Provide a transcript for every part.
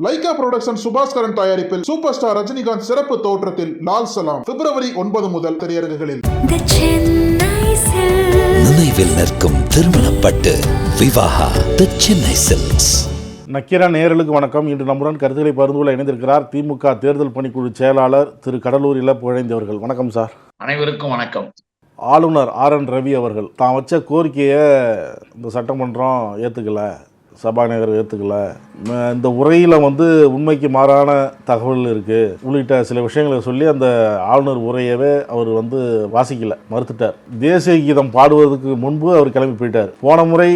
Lyca production Subaskaran தயாரிப்பில் super star Rajinikanth சிறப்பு தோற்றத்தில் லால் சலாம் பிப்ரவரி 9 முதல் திரையரங்குகளில். நினைவில் நிற்கும் திருமணப்பட்டு விவாகா தி சென்னை சில்க்ஸ். நக்கீரா நேயர்களுக்கு வணக்கம். இன்று நம்முடன் கருத்துக்களை பகிர்ந்து கொள்ள இணைந்திருக்கிறார் திமுக தேர்தல் பணிக்குழு செயலாளர் திரு கடலூர் இளப்புகழேந்தி அவர்கள். வணக்கம் சார். அனைவருக்கும் வணக்கம். ஆளுநர் ஆர்.என். ரவி அவர்கள் தான் வச்ச கோரிக்கையை இந்த சட்டமன்றம் ஏற்றுக்கல, சபாநாயகர் ஏற்றுக்கல, இந்த உரையில் உண்மைக்கு மாறான தகவல் இருக்குது உள்ளிட்ட சில விஷயங்களை சொல்லி அந்த ஆளுநர் உரையவே அவர் வாசிக்கல, மறுத்துட்டார். தேசிய கீதம் பாடுவதற்கு முன்பு அவர் கிளம்பி போயிட்டார். போன முறை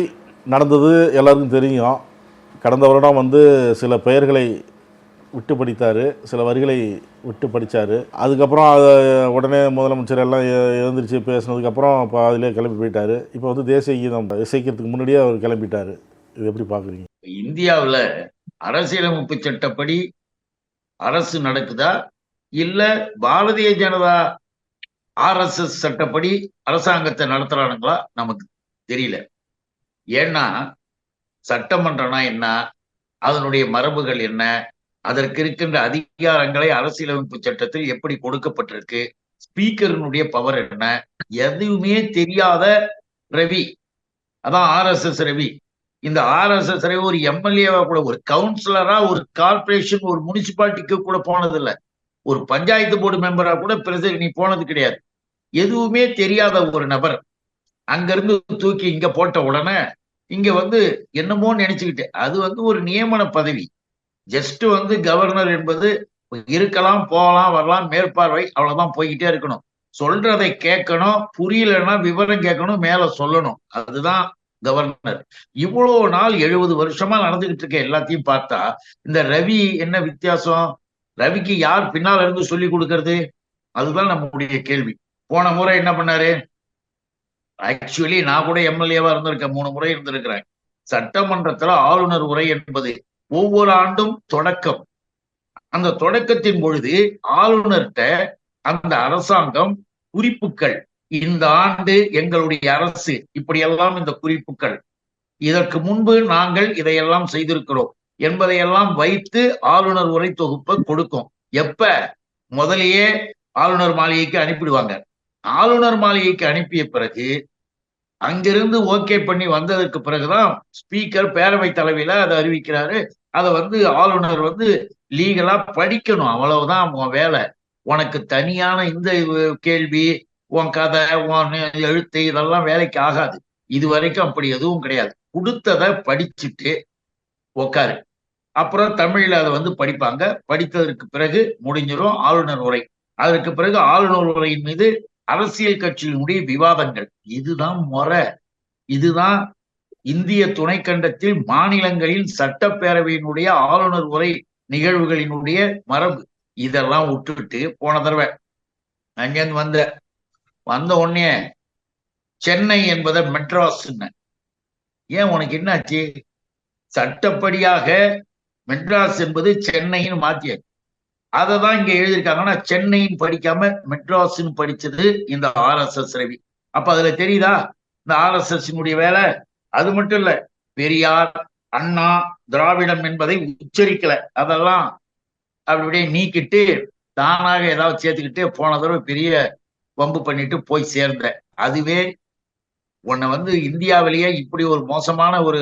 நடந்தது எல்லாருக்கும் தெரியும். கடந்த வருடம் சில பெயர்களை விட்டு படித்தார், சில வரிகளை விட்டு படித்தார். அதுக்கப்புறம் அதை உடனே முதலமைச்சர் எல்லாம் எழுந்திரிச்சு பேசினதுக்கப்புறம் இப்போ அதிலே கிளம்பி போயிட்டார். இப்போ தேசிய கீதம் இசைக்கிறதுக்கு முன்னாடியே அவர் கிளம்பிட்டார். இது எப்படி பார்க்குறீங்க? இந்தியாவில் அரசியலமைப்பு சட்டப்படி அரசு நடக்குதா இல்ல பாரதிய ஜனதா RSS சட்டப்படி அரசாங்கத்தை நடத்துறானுங்களா நமக்கு தெரியல. ஏன்னா சட்டமன்றம்னா என்ன, அதனுடைய மரபுகள் என்ன, அதற்கு இருக்கின்ற அதிகாரங்களை அரசியலமைப்பு சட்டத்தில் எப்படி கொடுக்கப்பட்டிருக்கு, ஸ்பீக்கரினுடைய பவர் என்ன, எதுவுமே தெரியாத ரவி, அதான் RSS ரவி. இந்த RSS ரவி ஒரு எம்எல்ஏவா கூட, ஒரு கவுன்சிலரா, ஒரு கார்பரேஷன், ஒரு முனிசிபாலிட்டிக்கு கூட போனதில்லை, ஒரு பஞ்சாயத்து போர்டு மெம்பரா கூட நீ போனது கிடையாது. எதுவுமே தெரியாத ஒரு நபர் அங்கிருந்து தூக்கி இங்க போட்ட உடனே இங்க என்னமோ நினைச்சுக்கிட்டு, அது ஒரு நியமன பதவி. ஜஸ்ட் கவர்னர் என்பது இருக்கலாம், போகலாம், வரலாம், மேற்பார்வை, அவ்வளவுதான், போய்கிட்டே இருக்கணும். சொல்றதை கேட்கணும், புரியலன்னா விவரம் கேட்கணும், மேல சொல்லணும். அதுதான் கவர்னர். இவ்வளவு நாள் 70 வருஷமா நடந்துகிட்டு இருக்க எல்லாத்தையும் பார்த்தா இந்த ரவி என்ன வித்தியாசம்? ரவிக்கு யார் பின்னால இருந்து சொல்லி கொடுக்கறது? அதுதான் நம்முடைய கேள்வி. போன முறை என்ன பண்ணாரு? ஆக்சுவலி நான் கூட எம்எல்ஏவா இருந்திருக்கேன், 3 முறை இருந்திருக்கிறேன். சட்டமன்றத்துல ஆளுநர் உரை என்பது ஒவ்வொரு ஆண்டும் தொடக்கம். அந்த தொடக்கத்தின் பொழுது ஆளுநர்கிட்ட அந்த அரசாங்கம் குறிப்புகள், இந்த ஆண்டு எங்களுடைய அரசு இப்படியெல்லாம் இந்த குறிப்புகள், இதற்கு முன்பு நாங்கள் இதையெல்லாம் செய்திருக்கிறோம் என்பதையெல்லாம் வைத்து ஆளுநர் உரை தொகுப்பை கொடுக்கும். எப்ப? முதலையே ஆளுநர் மாளிகைக்கு அனுப்பிடுவாங்க. ஆளுநர் மாளிகைக்கு அனுப்பிய பிறகு அங்கிருந்து ஓகே பண்ணி வந்ததற்கு பிறகுதான் ஸ்பீக்கர் பேரவை தலைவியில அதை அறிவிக்கிறாரு. அதை ஆளுநர் லீகலா படிக்கணும். அவ்வளவுதான் உன் வேலை. உனக்கு தனியான இந்த கேள்வி, உன் கதை, உன் எழுத்து, இதெல்லாம் வேலைக்கு ஆகாது. இது வரைக்கும் அப்படி எதுவும் கிடையாது. கொடுத்ததை படிச்சுட்டு உக்காரு. அப்புறம் தமிழ்ல அதை படிப்பாங்க. படித்ததற்கு பிறகு முடிஞ்சிடும் ஆளுநர் உரை. அதற்கு பிறகு ஆளுநர் உரையின் மீது அரசியல் கட்சியினுடைய விவாதங்கள். இதுதான் முறை. இதுதான் இந்திய துணைக்கண்டத்தில் மாநிலங்களின் சட்டப்பேரவையினுடைய ஆளுநர் உரை நிகழ்வுகளினுடைய மரபு. இதெல்லாம் விட்டுட்டு போன தடவை அங்கேருந்து வந்த உடனே சென்னை என்பதை மெட்ராஸ். ஏன், உனக்கு என்னாச்சு? சட்டப்படியாக மெட்ராஸ் என்பது சென்னைன்னு மாத்தியாச்சு. அதை தான் இங்க எழுதியிருக்காங்கன்னா சென்னைன்னு படிக்காம மெட்ராஸ்ன்னு படிச்சது இந்த RSS ரவி. அப்ப அதுல தெரியுதா இந்த RSS வேலை? அது மட்டும் இல்ல, பெரியார், அண்ணா, திராவிடம் என்பதை உச்சரிக்கல. அதெல்லாம் அப்படியே நீக்கிட்டு தானாக ஏதாவது சேர்த்துக்கிட்டு போன தடவை பெரிய வம்பு பண்ணிட்டு போய் சேர்ந்த. அதுவே உன்னை இந்தியாவிலேயே இப்படி ஒரு மோசமான ஒரு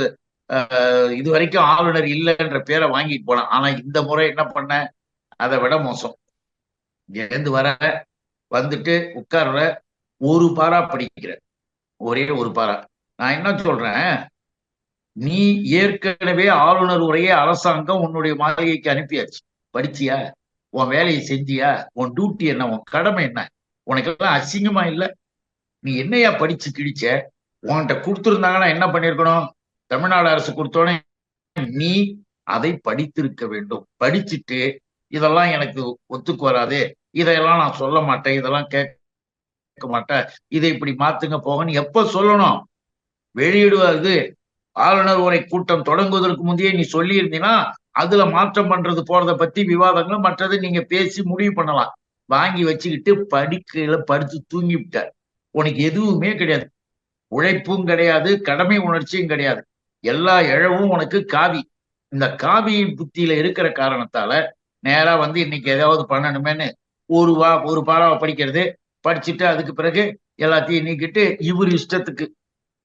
இது வரைக்கும் ஆளுநர் இல்லைன்ற பேரை வாங்கிட்டு போனான். ஆனா இந்த முறை என்ன பண்ண? அதை விட மோசம். இங்கேருந்து வந்துட்டு உட்கார்ற, ஒரு பாரா படிக்கிற, ஒரே ஒரு பாரா. நான் என்ன சொல்றேன், நீ ஏற்கனவே ஆளுநர் உரையே அரசாங்கம் உன்னுடைய மாளிகைக்கு அனுப்பியாச்சு. படிச்சியா? உன் வேலையை செஞ்சியா? உன் டியூட்டி என்ன? உன் கடமை என்ன? உனக்கெல்லாம் அசிங்கமா இல்ல? நீ என்னையா படிச்சு கிழிச்ச? உன்கிட்ட கொடுத்துருந்தாங்கன்னா என்ன பண்ணிருக்கணும்? தமிழ்நாடு அரசு கொடுத்தோன்னே நீ அதை படித்திருக்க வேண்டும். படிச்சுட்டு இதெல்லாம் எனக்கு ஒத்துக்கு வராது, இதையெல்லாம் நான் சொல்ல மாட்டேன், இதெல்லாம் கேட்க மாட்டேன், இதை இப்படி மாத்துங்க போகன்னு எப்ப சொல்லணும்? வெளியிடுவது ஆளுநர் உரை கூட்டம் தொடங்குவதற்கு முந்தையே நீ சொல்லி இருந்தீங்கன்னா அதுல மாற்றம் பண்றது போறதை பத்தி விவாதங்களும் மற்றது நீங்க பேசி முடிவு பண்ணலாம். வாங்கி வச்சுக்கிட்டு படிச்சு தூங்கி விட்டார். உனக்கு எதுவுமே கிடையாது, உழைப்பும் கிடையாது, கடமை உணர்ச்சியும் கிடையாது. எல்லா இழவும் உனக்கு காவி. இந்த காவி புத்தியில இருக்கிற காரணத்தால நேரா வந்து இன்னைக்கு ஏதாவது பண்ணணுமேன்னு ஒரு பாடாவை படிக்கிறது, படிச்சுட்டு அதுக்கு பிறகு எல்லாத்தையும் நீக்கிட்டு இவர் இஷ்டத்துக்கு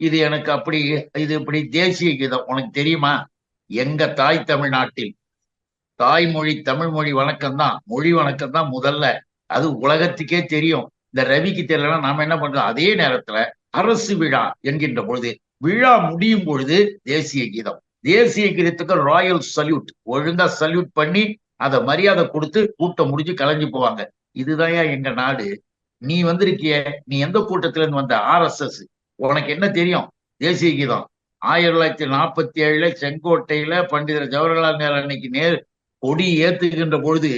இது எனக்கு அப்படி, இது இப்படி. தேசிய கீதம் உனக்கு தெரியுமா? எங்க தாய் தமிழ்நாட்டில் தாய்மொழி தமிழ் மொழி வணக்கம் தான், மொழி வணக்கம் தான் முதல்ல. அது உலகத்துக்கே தெரியும். இந்த ரவிக்கு தெரியலன்னா நாம என்ன பண்றோம்? அதே நேரத்துல அரசு விழா என்கின்ற பொழுது, விழா முடியும் பொழுது தேசிய கீதம், தேசிய கீதத்துக்கு ராயல் சல்யூட், ஒழுங்கா சல்யூட் பண்ணி அதை மரியாதை கொடுத்து கூட்டம் முடிஞ்சு கலைஞ்சு போவாங்க. இதுதான் எங்க நாடு. நீ வந்திருக்கிய, நீ எந்த கூட்டத்துல இருந்து வந்த? RSS. உனக்கு என்ன தெரியும் தேசிய கீதம்? 1947 செங்கோட்டையில பண்டிதர் ஜவஹர்லால் நேரு அன்னைக்கு கொடி ஏத்துகின்ற பொழுது,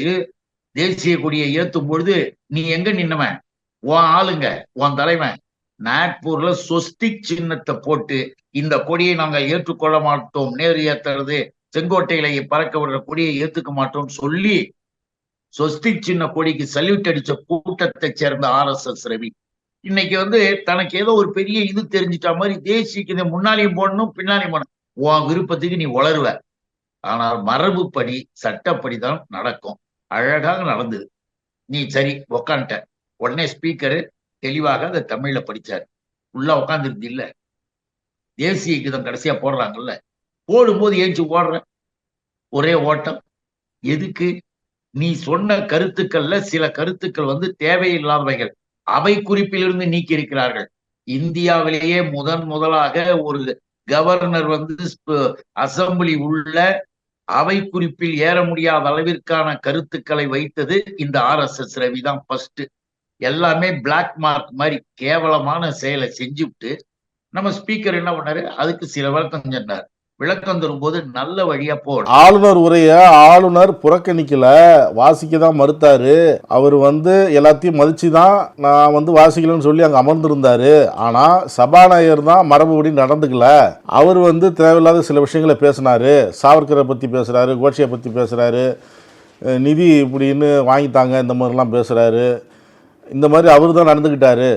தேசிய கொடியை ஏத்தும் பொழுது நீ எங்க நின்னவன்? உன் ஆளுங்க, உன் தலைவன் நாக்பூர்ல சொஸ்திக் சின்னத்தை போட்டு இந்த கொடியை நாங்கள் ஏற்றுக்கொள்ள மாட்டோம், நேரு ஏத்துறது, செங்கோட்டையில பறக்க விடுற கொடியை ஏத்துக்க மாட்டோம் சொல்லி சொஸ்திக் சின்ன கொடிக்கு சல்யூட் அடிச்ச கூட்டத்தை சேர்ந்த RSS ரவி இன்னைக்கு வந்து தனக்கு ஏதோ ஒரு பெரிய இது தெரிஞ்சிட்ட மாதிரி தேசியக்கு முன்னாலையும் போடணும் பின்னாலையும் போடணும். உன் விருப்பத்துக்கு நீ வளருவ. ஆனால் மரபுப்படி சட்டப்படி தான் நடக்கும். அழகாக நடந்தது. நீ சரி உக்காந்துட்ட உடனே ஸ்பீக்கரு தெளிவாக அதை தமிழ்ல படிச்சாரு. உள்ள உட்காந்துருது இல்ல, தேசிய கீதம் கடைசியா போடுறாங்கல்ல, போடும்போது ஏஞ்சி ஓடுற ஒரே ஓட்டம். எதுக்கு? நீ சொன்ன கருத்துக்கள்ல சில கருத்துக்கள் வந்து தேவையில்லாதவைகள், அவை குறிப்பிலிருந்து நீக்கி இருக்கிறார்கள். இந்தியாவிலேயே முதலாக ஒரு கவர்னர் வந்து அசம்பிளி உள்ள அவை குறிப்பில் ஏற முடியாத அளவிற்கான கருத்துக்களை வைத்தது இந்த RSS ரவி தான் ஃபர்ஸ்ட். எல்லாமே பிளாக் மார்க் மாதிரி கேவலமான செயலை செஞ்சுவிட்டு நம்ம ஸ்பீக்கர் என்ன பண்ணாரு? அதுக்கு சில விளக்கம் சொன்னார். விளக்கம் தரும்போது நல்ல வழியா போடும். ஆளுநர் உரைய ஆளுநர் புறக்கணிக்கல, வாசிக்க தான் மறுத்தாரு. அவர் வந்து எல்லாத்தையும் மதிச்சு தான் நான் வந்து வாசிக்கலன்னு சொல்லி அங்கே அமர்ந்திருந்தாரு. ஆனால் சபாநாயகர் தான் மரபுபடி நடந்துக்கல. அவர் வந்து தேவையில்லாத சில விஷயங்களை பேசினாரு. சாவர்கரை பற்றி பேசுகிறாரு, கோட்சையை பற்றி பேசுகிறாரு, நிதி இப்படின்னு வாங்கித்தாங்க இந்த மாதிரிலாம் பேசுகிறாரு. இந்த மாதிரி அவர் தான் நடந்துக்கிட்டாரு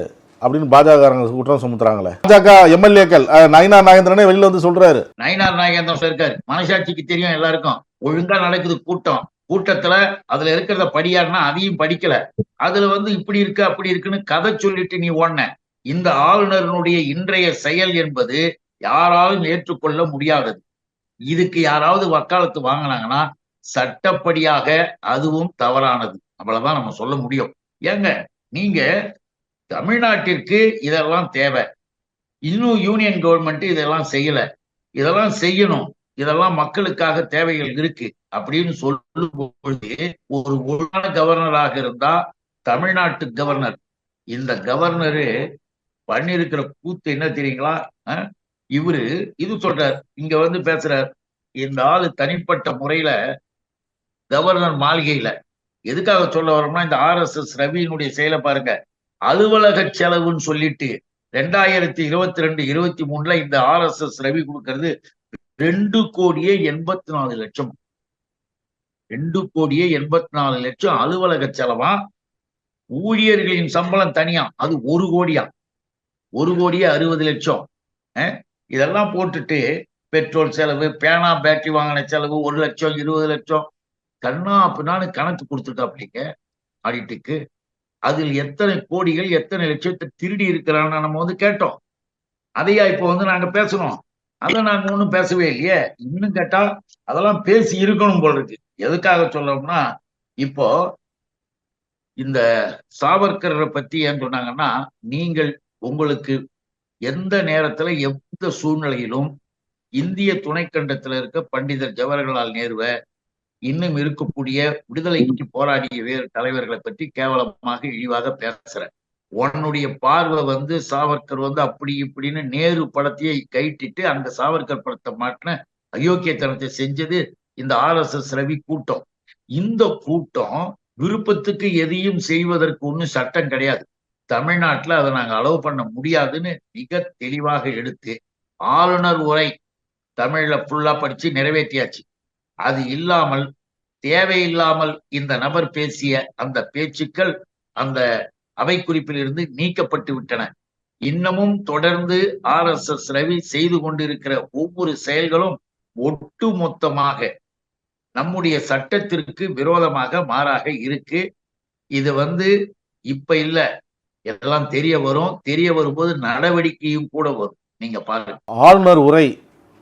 அப்படின்னு பாஜக குற்றம் சுமத்துறாங்களே. பாஜக எம்எல்ஏக்கள் நயினார் நாகேந்திரனே வெளியில வந்து சொல்றாரு. நயினார் நாகேந்திரன் இருக்காரு. மனசாட்சிக்கு தெரியும் எல்லாருக்கும். ஒழுங்கா நடக்குது கூட்டம். கூட்டத்துல அதுல இருக்கிறத படியாருன்னா அதையும் படிக்கல. அதுல வந்து இப்படி இருக்கு அப்படி இருக்குன்னு கதை சொல்லிட்டு நீ ஓடன. இந்த ஆளுநருடைய இன்றைய செயல் என்பது யாராலும் ஏற்றுக்கொள்ள முடியாதது. இதுக்கு யாராவது வக்காலத்து வாங்கினாங்கன்னா சட்டப்படியாக அதுவும் தவறானது. அவ்வளவுதான் நம்ம சொல்ல முடியும். ஏங்க நீங்க தமிழ்நாட்டிற்கு இதெல்லாம் தேவை, இன்னும் யூனியன் கவர்மெண்ட் இதெல்லாம் செய்யல, இதெல்லாம் செய்யணும், இதெல்லாம் மக்களுக்காக தேவைகள் இருக்கு அப்படின்னு சொல்லும் பொழுது ஒரு ஒழுங்கான கவர்னராக இருந்தா தமிழ்நாட்டு கவர்னர், இந்த கவர்னரு பண்ணிருக்கிற கூத்து என்ன தெரியுங்களா? இவரு இது சொல்றார், இங்க வந்து பேசுறார், இந்த ஆளு தனிப்பட்ட முறையில கவர்னர் மாளிகையில எதுக்காக சொல்ல வரோம்னா, இந்த RSS ரவியினுடைய செயலை பாருங்க. அலுவலக செலவுன்னு சொல்லிட்டு 2022-23 இந்த RSS ரவி கொடுக்கிறது 2,84,00,000. 2,84,00,000 அலுவலக செலவா? ஊழியர்களின் சம்பளம் தனியா அது 1 கோடியா, 1,60,00,000. இதெல்லாம் போட்டுட்டு பெட்ரோல் செலவு, பேனா பேட்டரி வாங்கின செலவு 1 லட்சம் 20 லட்சம் கண்ணா அப்படின்னான்னு கணக்கு கொடுத்துருக்காப்டிங்க ஆடிட்டுக்கு. அதில் எத்தனை கோடிகள் எத்தனை லட்சத்தை திருடி இருக்கிறான்னு நம்ம வந்து கேட்டோம். அதையா இப்போ வந்து நாங்க பேசணும்? அதை நாங்க ஒன்றும் பேசவே இல்லையே. இன்னும் கேட்டா அதெல்லாம் பேசி இருக்கணும் போல இருக்கு. எதுக்காக சொல்லணும்னா, இப்போ இந்த சாவர்கரை பத்தி ஏன் சொன்னாங்கன்னா, நீங்கள் உங்களுக்கு எந்த நேரத்துல எந்த சூழ்நிலையிலும் இந்திய துணைக்கண்டத்துல இருக்க பண்டிதர் ஜவஹர்லால் நேருவை, இன்னும் இருக்கக்கூடிய விடுதலைக்கு போராடிய வேறு தலைவர்களை பற்றி கேவலமாக இழிவாக பேசுற உன்னுடைய பார்வை வந்து சாவர்கர் வந்து அப்படி இப்படின்னு நேரு படத்தையே கைட்டிட்டு அந்த சாவர்கர் படத்தை மாட்டின அயோக்கியத்தனத்தை செஞ்சது இந்த RSS ரவி கூட்டம். இந்த கூட்டம் விருப்பத்துக்கு எதையும் செய்வதற்கு ஒன்றும் சட்டம் கிடையாது. தமிழ்நாட்டுல அதை நாங்க அலோவ் பண்ண முடியாதுன்னு மிக தெளிவாக எடுத்து ஆளுநர் உரை தமிழ்ல ஃபுல்லா படிச்சு நிறைவேற்றியாச்சு. அது இல்லாமல் தேவையில்லாமல் இந்த நபர் பேசிய அந்த பேச்சுக்கள் அந்த அவை குறிப்பில் இருந்து நீக்கப்பட்டு விட்டன. இன்னமும் தொடர்ந்து RSS ரவி செய்து கொண்டிருக்கிற ஒவ்வொரு செயல்களும் ஒட்டு மொத்தமாக நம்முடைய சட்டத்திற்கு விரோதமாக மாறாக இருக்கு. இது இப்ப இல்ல, எல்லாம் தெரிய வரும். தெரிய வரும்போது நடவடிக்கையும் கூட வரும். நீங்க பாருங்க. ஆளுநர் உரை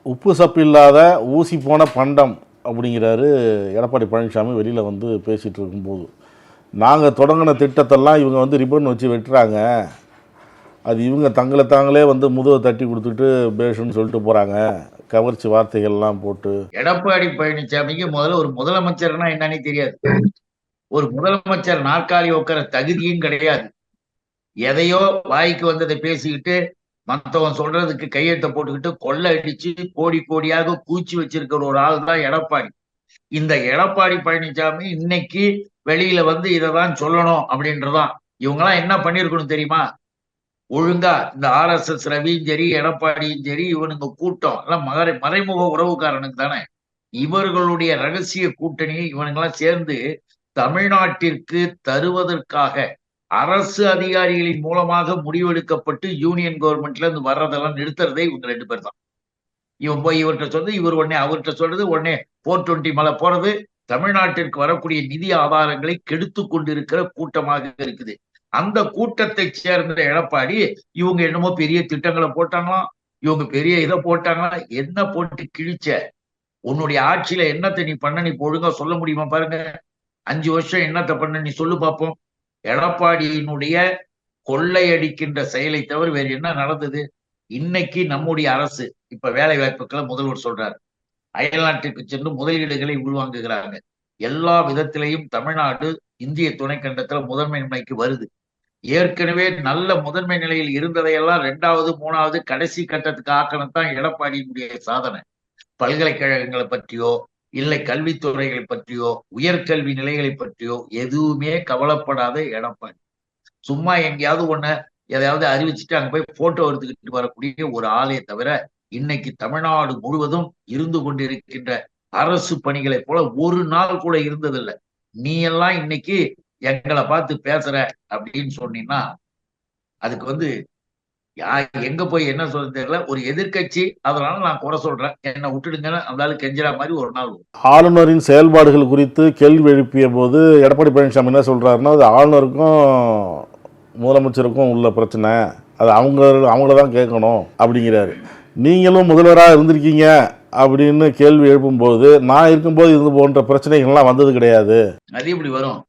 உப்பு சப்பு இல்லாத ஊசி போன பண்டம் அப்படிங்கிறாரு எடப்பாடி பழனிசாமி வெளியில் பேசிகிட்டு இருக்கும்போது. நாங்கள் தொடங்கின திட்டத்தெல்லாம் இவங்க ரிப்பன் வச்சு வெட்டுறாங்க, அது இவங்க தங்களை தாங்களே முதுவை தட்டி கொடுத்துட்டு பேஷன்னு சொல்லிட்டு போகிறாங்க, கவர்ச்சி வார்த்தைகள்லாம் போட்டு. எடப்பாடி பழனிசாமிக்கு முதல்ல ஒரு முதலமைச்சர்னா என்னன்னே தெரியாது. ஒரு முதலமைச்சர் நாற்காலி உட்கார தகுதியும் கிடையாது. எதையோ வாய்க்கு வந்ததை பேசிக்கிட்டு மற்றவன் சொல்றதுக்கு கையெழுத்த போட்டுக்கிட்டு கொள்ளை அடிச்சு கோடி கோடியாக கூச்சி வச்சிருக்கிற ஒரு ஆள் தான் எடப்பாடி. இந்த எடப்பாடி பழனிசாமி இன்னைக்கு வெளியில இதைதான் சொல்லணும் அப்படின்றதான். இவங்கெல்லாம் என்ன பண்ணிருக்கணும் தெரியுமா? ஒழுங்கா இந்த RSS ரவியும் சரி எடப்பாடியும் சரி இவனுங்க கூட்டம் எல்லாம் மறைமுக உறவுக்காரனுக்கு தானே. இவர்களுடைய ரகசிய கூட்டணி இவனுங்கெல்லாம் சேர்ந்து தமிழ்நாட்டிற்கு தருவதற்காக அரசு அதிகாரிகளின் மூலமாக முடிவெடுக்கப்பட்டு யூனியன் கவர்மெண்ட்ல இருந்து வர்றதெல்லாம் நிறுத்துறதே இவங்க 2 பேர் தான். இவன் போய் இவர்கிட்ட சொல்றது, இவர் உடனே அவர்கிட்ட சொல்றது, உடனே 420 மேல போறது, தமிழ்நாட்டிற்கு வரக்கூடிய நிதி ஆதாரங்களை கெடுத்து கொண்டிருக்கிற கூட்டமாக இருக்குது. அந்த கூட்டத்தை சேர்ந்த எடப்பாடி இவங்க என்னமோ பெரிய திட்டங்களை போட்டாங்களாம், இவங்க பெரிய இதை போட்டாங்களா. என்ன போட்டு கிழிச்ச? உன்னுடைய ஆட்சியில என்னத்தை நீ பண்ண? நீ ஒழுங்கா சொல்ல முடியுமா? பாருங்க, 5 வருஷம் என்னத்தை பண்ண நீ சொல்லு பார்ப்போம். எடப்பாடியினுடைய கொள்ளையடிக்கின்ற செயலை தவிர வேறு என்ன நடந்தது? இன்னைக்கு நம்முடைய அரசு இப்ப வேலை வாய்ப்புகளை முதல்வர் சொல்றாரு, அயல்நாட்டிற்கு சென்று முதலீடுகளை உள்வாங்குகிறாங்க. எல்லா விதத்திலையும் தமிழ்நாடு இந்திய துணைக்கண்டத்துல முதன்மை நிலைக்கு வருது. ஏற்கனவே நல்ல முதன்மை நிலையில் இருந்ததையெல்லாம் 2வது 3வது கடைசி கட்டத்துக்கு ஆக்கணும் தான் எடப்பாடியினுடைய சாதனை. பல்கலைக்கழகங்களை பற்றியோ இல்லை கல்வித்துறைகளை பற்றியோ உயர்கல்வி நிலைகளை பற்றியோ எதுவுமே கவலைப்படாத எடப்பாடி. சும்மா எங்கேயாவது எதையாவது அறிவிச்சுட்டு அங்க போய் போட்டோ எடுத்துக்கிட்டு வரக்கூடிய ஒரு ஆளே தவிர இன்னைக்கு தமிழ்நாடு முழுவதும் இருந்து கொண்டிருக்கின்ற அரசு பணிகளை போல ஒரு நாள் கூட இருந்ததில்லை. நீ எல்லாம் இன்னைக்கு எங்களை பார்த்து பேசுற அப்படின்னு சொன்னீங்கன்னா அதுக்கு எங்க போய் என்ன சொல்ல தெரியல. ஒரு எதிர்கட்சி, அதனால நான் குறை சொல்றேன், என்ன விட்டுடுங்கன்னு அந்த கெஞ்சிரா மாதிரி ஒரு நாள். ஆளுநரின் செயல்பாடுகள் குறித்து கேள்வி எழுப்பிய போது எடப்பாடி பழனிசாமி என்ன சொல்றாருன்னா, அது ஆளுநருக்கும் முதலமைச்சருக்கும் உள்ள பிரச்சனை, அது அவங்கள தான் கேட்கணும் அப்படிங்கிறாரு. நீங்களும் முதல்வராக இருந்திருக்கீங்க அப்படின்னு கேள்வி எழுப்பும்போது, நான் இருக்கும்போது இது போன்ற பிரச்சனைகள்லாம் வந்தது கிடையாது. அது எப்படி வரும்?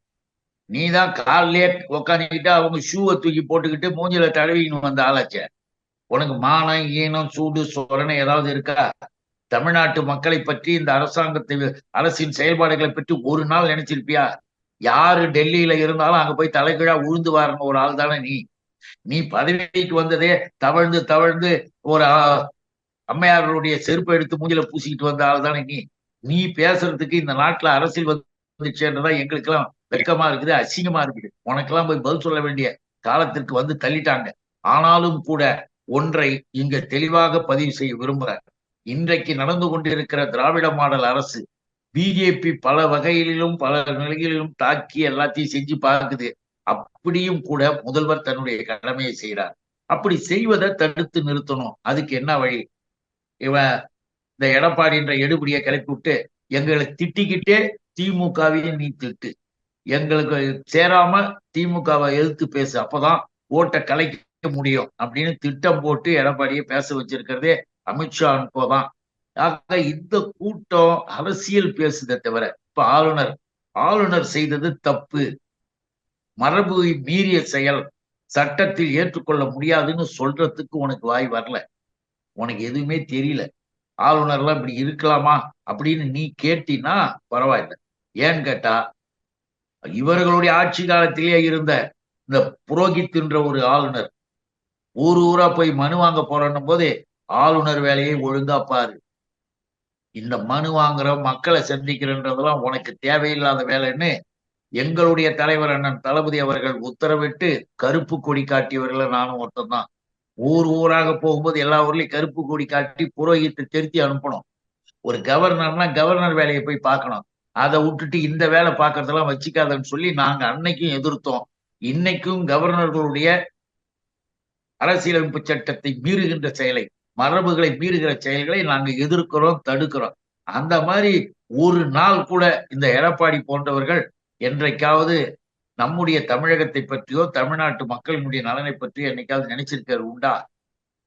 நீ தான் காலிலே உக்காந்துக்கிட்டு அவங்க ஷூவை தூக்கி போட்டுக்கிட்டு மூஞ்சில தடவின்னு வந்த ஆளாச்சே. உனக்கு மானம் ஈனம் சூடு சொரணை ஏதாவது இருக்கா? தமிழ்நாட்டு மக்களை பற்றி இந்த அரசின் செயல்பாடுகளை பற்றி ஒரு நாள் நினைச்சிருப்பியா? யாரு டெல்லியில இருந்தாலும் அங்க போய் தலைகீழா உழுந்து வாரணும் ஒரு ஆள் தானே நீ. நீ பதவிக்கு வந்ததே தவழ்ந்து தவழ்ந்து ஒரு அம்மையார்களுடைய செருப்பை எடுத்து மூஞ்சில பூசிக்கிட்டு வந்த ஆள் தானே நீ. நீ பேசுறதுக்கு இந்த நாட்டுல அரசியல் வந்துச்சுன்றதான் எங்களுக்கு எல்லாம் வெக்கமா இருக்குது, அசிங்கமா இருக்குது. உனக்கெல்லாம் போய் பதில் சொல்ல வேண்டிய காலத்திற்கு தள்ளிட்டாங்க. ஆனாலும் கூட ஒன்றை இங்க தெளிவாக பதிவு செய்ய விரும்புறேன். இன்றைக்கு நடந்து கொண்டிருக்கிற திராவிட மாடல் அரசு பிஜேபி பல வகையிலும் பல நிலைகளிலும் தாக்கி எல்லாத்தையும் செஞ்சு பார்க்குது. அப்படியும் கூட முதல்வர் தன்னுடைய கடமையை செய்யறார். அப்படி செய்வதை தடுத்து நிறுத்தணும். அதுக்கு என்ன வழி? இவன் இந்த எடப்பாடின்ற எடுபடியை கிளப்பி விட்டு எங்களை திட்டிக்கிட்டே திமுகவையும் நீ திட்டு, எங்களுக்கு சேராம திமுகவை எதிர்த்து பேசு, அப்பதான் ஓட்டை கலைக்க முடியும் அப்படின்னு திட்டம் போட்டு எடப்பாடியை பேச வச்சிருக்கிறதே அமித்ஷா அனுப்பதான். ஆக இந்த கூட்டம் அரசியல் பேசுதே தவிர இப்ப ஆளுநர் செய்தது தப்பு, மரபு மீறிய செயல், சட்டத்தில் ஏற்றுக்கொள்ள முடியாதுன்னு சொல்றதுக்கு உனக்கு வாய் வரல. உனக்கு எதுவுமே தெரியல. ஆளுநர்லாம் இப்படி இருக்கலாமா அப்படின்னு நீ கேட்டினா பரவாயில்ல. ஏன்னு கேட்டா இவர்களுடைய ஆட்சி காலத்திலேயே இருந்த இந்த புரோகித்ன்ற ஒரு ஆளுநர் ஊரா போய் மனு வாங்க போறன்னும் போது ஆளுநர் வேலையை ஒழுங்கா பாரு. இந்த மனு வாங்குற மக்களை சந்திக்கிறன்றதெல்லாம் உனக்கு தேவையில்லாத வேலைன்னு எங்களுடைய தலைவர் அண்ணன் தளபதி அவர்கள் உத்தரவிட்டு கருப்பு கொடி காட்டியவர்களை நானும் ஒருத்தன் தான். ஊராக போகும்போது எல்லா ஊர்லயும் கருப்பு கொடி காட்டி புரோகித்தை திருத்தி அனுப்பணும். ஒரு கவர்னர்னா கவர்னர் வேலையை போய் பார்க்கணும். அதை விட்டுட்டு இந்த வேலை பார்க்கறதெல்லாம் வச்சுக்காதன்னு சொல்லி நாங்க அன்னைக்கும் எதிர்த்தோம். இன்னைக்கும் கவர்னர்களுடைய அரசியலமைப்பு சட்டத்தை மீறுகின்ற செயலை மரபுகளை மீறுகிற செயல்களை நாங்க எதிர்க்கிறோம், தடுக்கிறோம். அந்த மாதிரி ஒரு நாள் கூட இந்த எடப்பாடி போன்றவர்கள் என்றைக்காவது நம்முடைய தமிழகத்தை பற்றியோ தமிழ்நாட்டு மக்களினுடைய நலனை பற்றியோ என்னைக்காவது நினைச்சிருக்காரு உண்டா?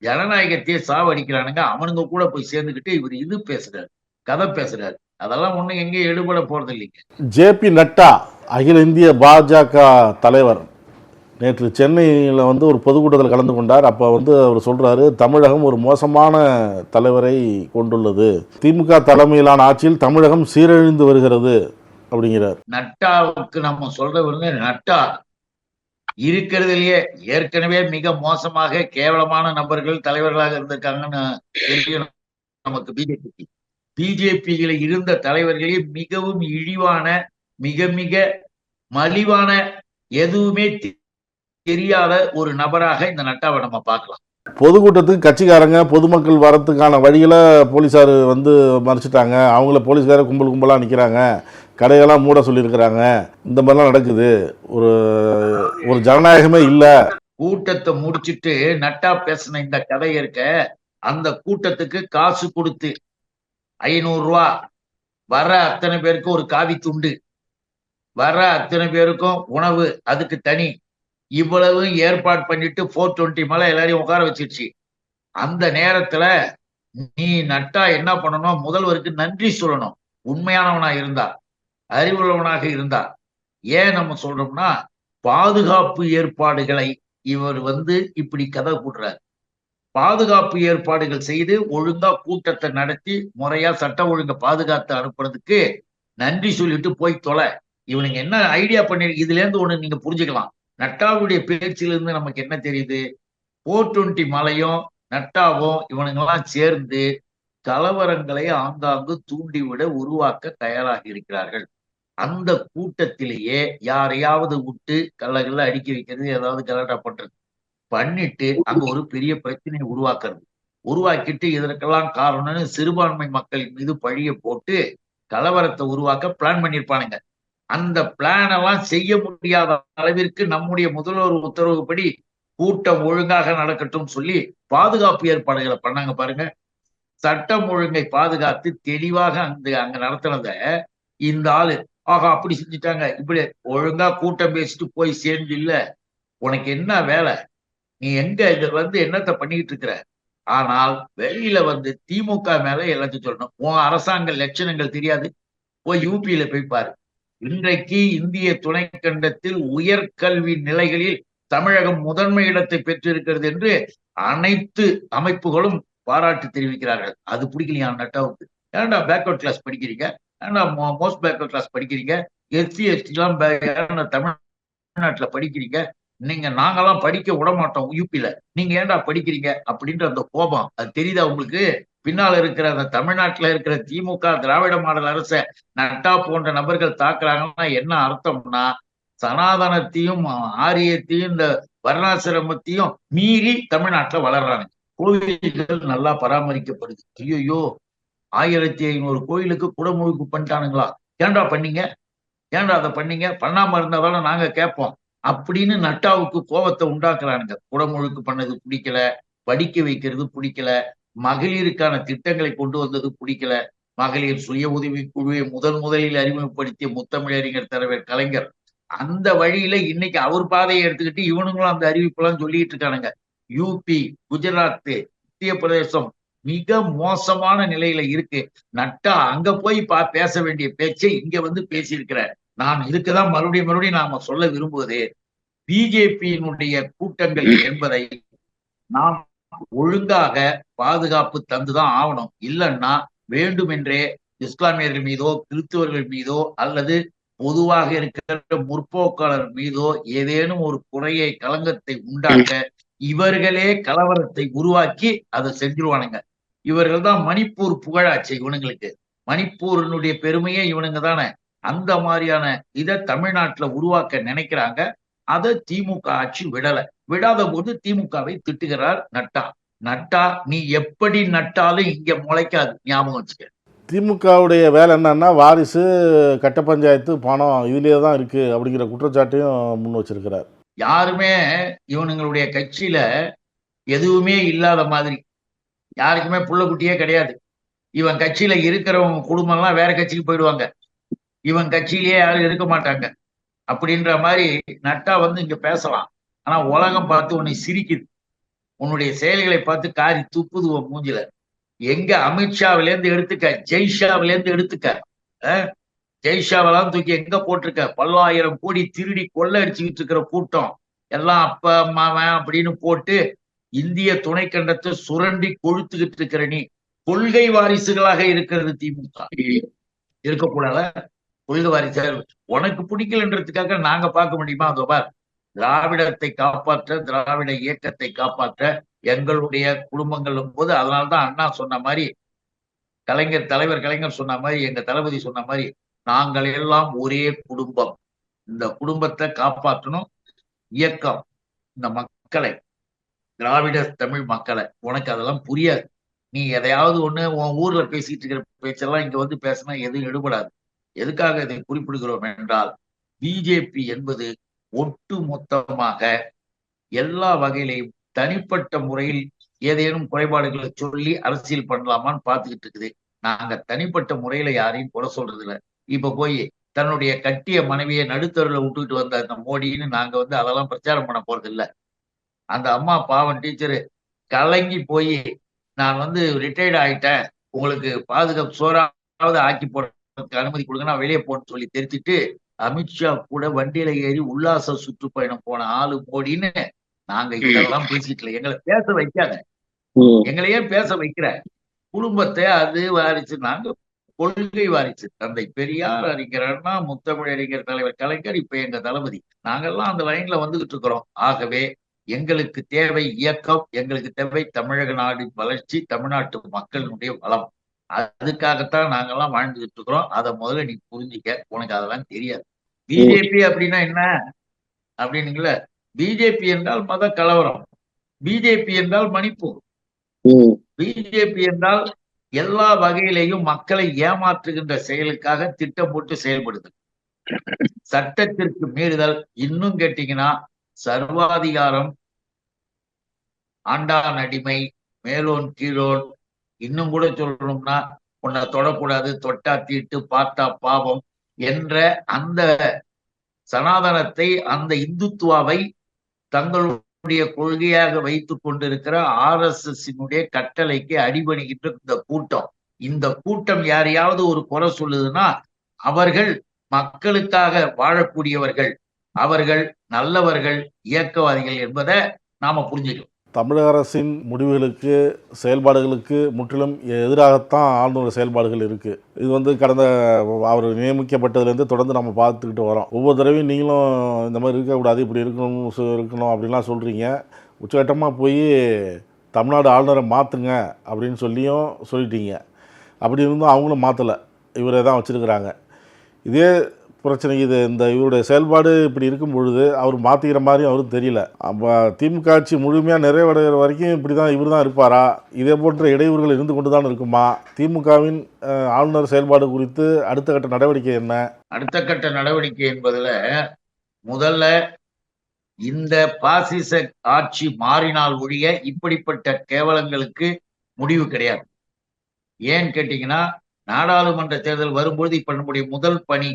ஜனநாயகத்தையே சாவடிக்கிறானுங்க. அவனுங்க கூட போய் சேர்ந்துக்கிட்டு இவர் இது பேசுறாரு, கதை பேசுறாரு. அதெல்லாம் ஒண்ணும் எங்கேயும் எடுபட போறது இல்லைங்க. ஜேபி நட்டா அகில இந்திய பாஜக தலைவர் நேற்று சென்னையில் ஒரு பொதுக்கூட்டத்தில் கலந்து கொண்டார். அப்போ அவர் சொல்கிறாரு, தமிழகம் ஒரு மோசமான தலைவரை கொண்டுள்ளது, திமுக தலைமையிலான ஆட்சியில் தமிழகம் சீரழிந்து வருகிறது அப்படிங்கிறார். நட்டாவுக்கு நம்ம சொல்றது நட்டா இருக்கிறதுலயே ஏற்கனவே மிக மோசமாக கேவலமான நபர்கள் தலைவர்களாக இருந்திருக்காங்கன்னு தெரியும் நமக்கு. பிஜேபியில இருந்த தலைவர்களே மிகவும் இழிவான, மிக மிக மலிவான, எதுவுமே தெரியாத ஒரு நபராக இந்த நட்டாவை நம்ம பார்க்கலாம். பொதுக்கூட்டத்துக்கு கட்சிக்காரங்க பொதுமக்கள் வரத்துக்கான வழிகளை போலீஸார் மறைச்சிட்டாங்க. அவங்கள போலீஸ்கார கும்பல் கும்பலாக நிற்கிறாங்க, கடையெல்லாம் மூட சொல்லியிருக்கிறாங்க. இந்த மாதிரிலாம் நடக்குது. ஒரு ஜனநாயகமே இல்லை. கூட்டத்தை முடிச்சுட்டு நட்டா பேசின இந்த கதை இருக்க, அந்த கூட்டத்துக்கு காசு கொடுத்து 500 ரூபா, வர அத்தனை பேருக்கு ஒரு காவி துண்டு, வர அத்தனை பேருக்கும் உணவு அதுக்கு தனி, இவ்வளவு ஏற்பாடு பண்ணிட்டு 420 மேல எல்லாரையும் உட்கார வச்சிருச்சு. அந்த நேரத்துல நீ நட்டா என்ன பண்ணணும்? முதல்வருக்கு நன்றி சொல்லணும். உண்மையானவனா இருந்தா, அறிவுள்ளவனாக இருந்தா. ஏன் நம்ம சொல்றோம்னா, பாதுகாப்பு ஏற்பாடுகளை இவர் இப்படி கதை கூடுறாரு. பாதுகாப்பு ஏற்பாடுகள் செய்து ஒழுங்கா கூட்டத்தை நடத்தி முறையா சட்ட ஒழுங்க பாதுகாத்து அனுப்புறதுக்கு நன்றி சொல்லிட்டு போய் தொலை. இவனுங்க என்ன ஐடியா பண்ணி, இதுல இருந்து ஒண்ணு நீங்க புரிஞ்சுக்கலாம். நட்டாவுடைய பேச்சிலிருந்து நமக்கு என்ன தெரியுது? 420 மலையும் நட்டாவும் இவனுங்கெல்லாம் சேர்ந்து கலவரங்களை ஆங்காங்கு தூண்டிவிட உருவாக்க தயாராக இருக்கிறார்கள். அந்த கூட்டத்திலேயே யாரையாவது விட்டு கல்லகல்ல அடுக்கி வைக்கிறது, ஏதாவது கலடா பண்றது பண்ணிட்டு அங்க ஒரு பெரிய பிரச்சனையை உருவாக்கிட்டு இதற்கெல்லாம் காரணம்னு சிறுபான்மை மக்கள் மீது பழிய போட்டு கலவரத்தை உருவாக்க பிளான் பண்ணிருப்பானுங்க. அந்த பிளான் எல்லாம் செய்ய முடியாத அளவிற்கு நம்முடைய முதல்வர் உத்தரவுப்படி கூட்டம் ஒழுங்காக நடக்கட்டும் சொல்லி பாதுகாப்பு ஏற்பாடுகளை பண்ணாங்க பாருங்க. சட்டம் ஒழுங்கை பாதுகாத்து தெளிவாக அங்க நடத்தினத இந்த ஆளு ஆகா அப்படி செஞ்சுட்டாங்க, இப்படி ஒழுங்கா கூட்டம் பேசிட்டு போய் சேர்ந்து இல்ல. உனக்கு என்ன வேலை? நீ எங்க இது என்னத்த பண்ணிட்டு இருக்கிற? ஆனால் வெளியில திமுக மேல எல்லாத்தையும் சொல்லணும். உன் அரசாங்க லட்சணங்கள் தெரியாது, போய் யூபியில போய் பாரு. இன்றைக்கு இந்திய துணைக்கண்டத்தில் உயர்கல்வி நிலைகளில் தமிழகம் முதன்மை இடத்தை பெற்றிருக்கிறது என்று அனைத்து அமைப்புகளும் பாராட்டு தெரிவிக்கிறார்கள். அது பிடிக்கலையா நட்டாவுக்கு? ஏன்டா பேக்வர்ட் கிளாஸ் படிக்கிறீங்க? ஏன்டா மோஸ்ட் பேக்வர்ட் கிளாஸ் படிக்கிறீங்க? எஸ்சி எஸ்டி எல்லாம் தமிழ்நாட்டுல படிக்கிறீங்க? நீங்க நாங்கெல்லாம் படிக்க விட மாட்டோம் யூபியில, நீங்க ஏன்டா படிக்கிறீங்க அப்படின்ற அந்த கோபம் அது தெரியுதா உங்களுக்கு? பின்னால இருக்கிற அந்த தமிழ்நாட்டுல இருக்கிற திமுக திராவிட மாடல் அரச நட்டா போன்ற நபர்கள் தாக்குறாங்கன்னா என்ன அர்த்தம்னா, சனாதனத்தையும் ஆரியத்தையும் இந்த வர்ணாசிரமத்தையும் மீறி தமிழ்நாட்டுல வளர்றாங்க. கோவில்கள் நல்லா பராமரிக்கப்படுது. ஐயோ 1500 கோயிலுக்கு குடமுழுக்கு பண்ணிட்டானுங்களா? ஏன்டா பண்ணீங்க? ஏன்டா அதை பண்ணீங்க? பண்ணாம இருந்தாலும் நாங்க கேட்போம் அப்படின்னு நட்டாவுக்கு கோபத்தை உண்டாக்குறானுங்க. குடமுழுக்கு பண்ணது பிடிக்கல, படிக்க வைக்கிறது பிடிக்கல, மகளிருக்கான திட்டங்களை கொண்டு வந்தது பிடிக்கல, மகளிர் சுய உதவி குழுவை முதலில் அறிமுகப்படுத்திய முத்தமிழறிஞர் தலைவர் கலைஞர் அந்த வழியில இன்னைக்கு அவர் பாதையை எடுத்துக்கிட்டு இவனுங்களும் அந்த அறிவிப்பெல்லாம் சொல்லிட்டு இருக்கானுங்க. யூபி, குஜராத், மத்திய பிரதேசம் மிக மோசமான நிலையில இருக்கு. நட்டா அங்க போய் பேச வேண்டிய பேச்சை இங்க பேசியிருக்கிறார். நான் இதுக்குதான் மறுபடியும் நாம சொல்ல விரும்புவது, பிஜேபியினுடைய கூட்டங்கள் என்பதை நாம் ஒழுங்காக பாதுகாப்பு தந்துதான் ஆகணும். இல்லைன்னா வேண்டுமென்றே இஸ்லாமியர்கள் மீதோ கிறிஸ்தவர்கள் மீதோ அல்லது பொதுவாக இருக்கிற முற்போக்காளர் மீதோ ஏதேனும் ஒரு குறையை களங்கத்தை உண்டாக்க இவர்களே கலவரத்தை உருவாக்கி அதை செஞ்சிருவானுங்க. இவர்கள் தான் மணிப்பூர் புகழாச்சு இவனுங்களுக்கு. மணிப்பூரினுடைய பெருமையே இவனுங்க தானே. அந்த மாதிரியான இதை தமிழ்நாட்டுல உருவாக்க நினைக்கிறாங்க. அதை திமுக ஆட்சி விடாத போது திமுகவை திட்டுகிறார் நட்டா. நட்டா நீ எப்படி நட்டாலும் இங்க முளைக்காது, ஞாபகம் வச்சுக்க. திமுகவுடைய வேலை என்னன்னா, வாரிசு, கட்ட பஞ்சாயத்து, பணம் இதுலயே தான் இருக்கு அப்படிங்கிற குற்றச்சாட்டையும் முன் வச்சிருக்கிறார். யாருமே இவனுங்களுடைய கட்சியில எதுவுமே இல்லாத மாதிரி, யாருக்குமே புள்ள குட்டியே கிடையாது. இவன் கட்சியில இருக்கிறவங்க குடும்பம் எல்லாம் வேற கட்சிக்கு போயிடுவாங்க. இவன் கட்சியிலேயே யாரும் இருக்க மாட்டாங்க. அப்படின்ற மாதிரி நட்டா வந்து இங்க பேசலாம். ஆனா உலகம் பார்த்து உன்னை சிரிக்குது. உன்னுடைய செயல்களை பார்த்து காரி துப்புது உன் மூஞ்சில. எங்க அமித்ஷாவில இருந்து எடுத்துக்க, ஜெய்ஷாவில இருந்து எடுத்துக்க, ஜெய்ஷாவெல்லாம் தூக்கி எங்க போட்டிருக்க? பல்லாயிரம் கோடி திருடி கொள்ள அடிச்சுக்கிட்டு இருக்கிற கூட்டம் எல்லாம் அப்ப அம்மாவன் அப்படின்னு போட்டு இந்திய துணைக்கண்டத்தை சுரண்டி கொழுத்துக்கிட்டு இருக்கிற நீ கொள்கை வாரிசுகளாக இருக்கிறது திமுக. இருக்கக்கூடாத கொள்கை வாரிசா உனக்கு பிடிக்கலன்றதுக்காக நாங்க பார்க்க முடியுமா? அதோ பார், திராவிடத்தை காப்பாற்ற, திராவிட இயக்கத்தை காப்பாற்ற எங்களுடைய குடும்பங்களும் போது, அதனால்தான் அண்ணா சொன்ன மாதிரி, தலைவர் கலைஞர் சொன்ன மாதிரி, எங்க தளபதி சொன்ன மாதிரி, நாங்கள் எல்லாம் ஒரே குடும்பம். இந்த குடும்பத்தை காப்பாற்றணும். இயக்கம் இந்த மக்களை, திராவிட தமிழ் மக்களை. உனக்கு அதெல்லாம் புரியாது. நீ எதையாவது ஒண்ணு உன் ஊர்ல பேசிட்டு இருக்கிற பேச்செல்லாம் இங்க வந்து பேசினா எதுவும் எடுபடாது. எதுக்காக இதை குறிப்பிடுகிறோம் என்றால், பிஜேபி என்பது ஒட்டு மொத்தமாக எல்லா வகையிலையும் தனிப்பட்ட முறையில் ஏதேனும் குறைபாடுகளை சொல்லி அரசியல் பண்ணலாமான்னு பார்த்துக்கிட்டு இருக்குது. நாங்க தனிப்பட்ட முறையில யாரையும் குறை சொல்றது இல்லை. இப்ப போய் தன்னுடைய கட்டிய மனைவியை நடுத்தருல விட்டுக்கிட்டு வந்த அந்த மோடின்னு நாங்க வந்து அதெல்லாம் பிரச்சாரம் பண்ண போறது இல்லை. அந்த அம்மா பாவம் டீச்சரு கலங்கி போய், நான் வந்து ரிட்டையர்ட் ஆயிட்டேன், உங்களுக்கு பாதுகாப்பு சோறாவது ஆக்கி போடுறதுக்கு அனுமதி கொடுங்க, நான் வெளியே போன்னு சொல்லி தெரிஞ்சுட்டு அமித்ஷா கூட வண்டியில ஏறி உல்லாச சுற்றுப்பயணம் போன ஆளு மோடின்னு நாங்க இதெல்லாம் பேசிக்கல. எங்களை பேச வைக்காத, எங்களையே பேச வைக்கிற. குடும்பத்தை அது வாரிசு, நாங்க கொள்கை வாரிசு. தந்தை பெரியார், அறிஞர் அண்ணா, முத்தமிழறிஞர் தலைவர் கலைஞர், இப்ப எங்க தளபதி. நாங்கெல்லாம் அந்த லைன்ல வந்துகிட்டு இருக்கிறோம். ஆகவே எங்களுக்கு தேவை இயக்கம், எங்களுக்கு தேவை தமிழக நாடு வளர்ச்சி, தமிழ்நாட்டு மக்களினுடைய வளம். அதுக்காகத்தான் நாங்கெல்லாம் வாழ்ந்துகிட்டு இருக்கிறோம். அதை முதல்ல நீ புரிஞ்சுக்க. உனக்கு அதெல்லாம் தெரியாது. பிஜேபி அப்படின்னா என்ன அப்படின்னீங்கள? பிஜேபி என்றால் மத கலவரம், பிஜேபி என்றால் மணிப்பூர், பிஜேபி என்றால் எல்லா வகையிலையும் மக்களை ஏமாற்றுகின்ற செயலுக்காக திட்டம் போட்டு செயல்படுது. சட்டத்திற்கு மீறுதல், இன்னும் கேட்டீங்கன்னா சர்வாதிகாரம், ஆண்டான் அடிமை, மேலோன் கீழோன், இன்னும் கூட சொல்லணும்னா உன்னை தொடக்கூடாது, தொட்டா தீட்டு, பார்த்தா பாவம் என்ற அந்த சனாதனத்தை, அந்த இந்துத்துவாவை தங்களுடைய கொள்கையாக வைத்துக் கொண்டிருக்கிற RSS கட்டளைக்கு அடிபணிகின்ற இந்த கூட்டம் யாரையாவது ஒரு குறை சொல்லுதுன்னா, அவர்கள் மக்களுக்காக வாழக்கூடியவர்கள், அவர்கள் நல்லவர்கள், இயக்கவாதிகள் என்பதை நாம புரிஞ்சுக்கலாம். தமிழக அரசின் முடிவுகளுக்கு, செயல்பாடுகளுக்கு முற்றிலும் எதிராகத்தான் ஆளுநர் செயல்பாடுகள் இருக்குது. இது வந்து கடந்த அவர் நியமிக்கப்பட்டதுலேருந்து தொடர்ந்து நம்ம பார்த்துக்கிட்டு வரோம். ஒவ்வொரு தடவையும் நீங்களும் இந்த மாதிரி இருக்கக்கூடாது, இப்படி இருக்கணும் அப்படின்லாம் சொல்கிறீங்க. உச்சகட்டமாக போய் தமிழ்நாடு ஆளுநரை மாற்றுங்க அப்படின்னு சொல்லிட்டீங்க. அப்படி இருந்தும் அவங்களும் மாற்றலை, இவரை தான் வச்சுருக்கிறாங்க. இதே பிரச்சனை இந்த இவருடைய செயல்பாடு இப்படி இருக்கும் பொழுது அவர் மாற்றிக்கிற மாதிரி அவருக்கு தெரியல. அப்போ திமுக ஆட்சி முழுமையாக நிறைவடைகிற வரைக்கும் இப்படி தான் இவர் தான் இருப்பாரா? இதே போன்ற இடையூறுகள் இருந்து கொண்டு தான் இருக்குமா? திமுகவின் ஆளுநர் செயல்பாடு குறித்து அடுத்த கட்ட நடவடிக்கை என்ன? அடுத்த கட்ட நடவடிக்கை என்பதுல முதல்ல இந்த பாசிச ஆட்சி மாறினால் ஒழிய இப்படிப்பட்ட கேவலங்களுக்கு முடிவு கிடையாது. ஏன்னு கேட்டீங்கன்னா, நாடாளுமன்ற தேர்தல் வரும்பொழுது இப்ப நம்முடைய முதல் பணி,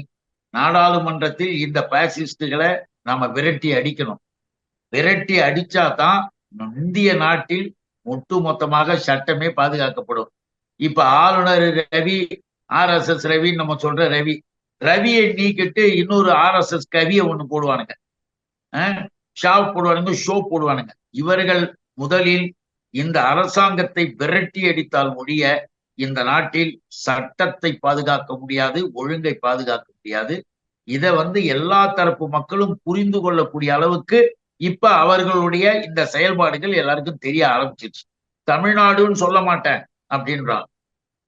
நாடாளுமன்றத்தில் இந்த பாசிஸ்டுகளை நாம விரட்டி அடிக்கணும். விரட்டி அடிச்சாதான் இந்திய நாட்டில் ஒட்டுமொத்தமாக சட்டமே பாதுகாக்கப்படும். இப்ப ஆளுநர் ரவி, RSS ரவின்னு நம்ம சொல்ற ரவியை நீக்கிட்டு இன்னொரு RSS கவியை ஒண்ணு போடுவானுங்க, ஷாவ் போடுவானுங்க, ஷோ போடுவானுங்க. இவர்கள் முதலில் இந்த அரசாங்கத்தை விரட்டி அடித்தால் ஒழிய இந்த நாட்டில் சட்டத்தை பாதுகாக்க முடியாது, ஒழுங்கை பாதுகாக்க முடியாது. இதை வந்து எல்லா தரப்பு மக்களும் புரிந்து கொள்ளக்கூடிய அளவுக்கு இப்ப அவர்களுடைய இந்த செயல்பாடுகள் எல்லாருக்கும் தெரிய ஆரம்பிச்சிருச்சு. தமிழ்நாடுன்னு சொல்ல மாட்டேன் அப்படின்றான்,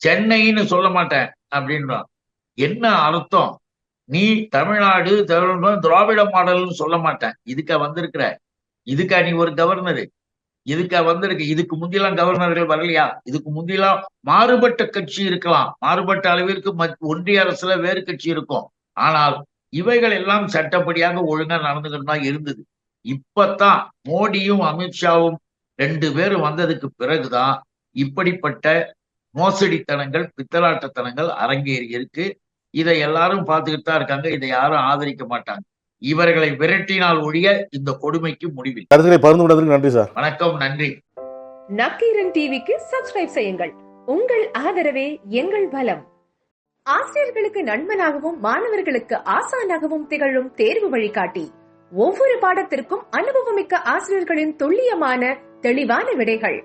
சென்னைன்னு சொல்ல மாட்டேன் அப்படின்றான். என்ன அர்த்தம்? நீ தமிழ்நாடு திராவிட மாடல்னு சொல்ல மாட்டேன், இதுக்கா வந்திருக்கிற? இதுக்கா நீ ஒரு கவர்னரு? இதுக்கா வந்திருக்கு? இதுக்கு முந்திலாம் கவர்னர்கள் வரலையா? இதுக்கு முந்திலாம் மாறுபட்ட கட்சி இருக்கலாம், மாறுபட்ட அளவிற்கு ஒன்றிய அரசுல வேறு கட்சி இருக்கும். ஆனால் இவைகள் எல்லாம் சட்டப்படியாக ஒழுங்கா நடந்துகிட்டு தான் இருந்தது. இப்பத்தான் மோடியும் அமித்ஷாவும் 2 பேரும் வந்ததுக்கு பிறகுதான் இப்படிப்பட்ட மோசடித்தனங்கள், பித்தலாட்டத்தனங்கள் அரங்கேறி இருக்கு. இதை எல்லாரும் பார்த்துக்கிட்டு தான் இருக்காங்க. இதை யாரும் ஆதரிக்க மாட்டாங்க. இவர்களை விரட்டினால் ஒழிய இந்த கொடுமைக்கு முடிவில். கருத்துக்களை பகிர்ந்து கொண்டதற்கு நன்றி சார். வணக்கம், நன்றி. நக்கீரன் டிவிக்கு சப்ஸ்கிரைப் செய்யுங்கள். உங்கள் ஆதரவே எங்கள் பலம். ஆசிரியர்களுக்கு நண்பனாகவும் மாணவர்களுக்கு ஆசானாகவும் திகழும் தேர்வு வழிகாட்டி. ஒவ்வொரு பாடத்திற்கும் அனுபவமிக்க ஆசிரியர்களின் துல்லியமான தெளிவான விடைகள்.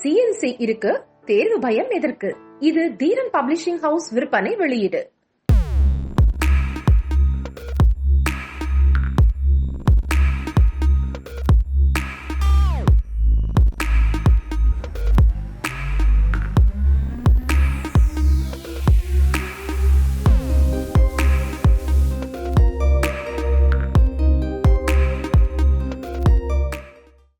CNC இருக்கு, தேர்வு பயம் எதற்கு? இது தீரன் பப்ளிஷிங் ஹவுஸ் விற்பனை வெளியீடு.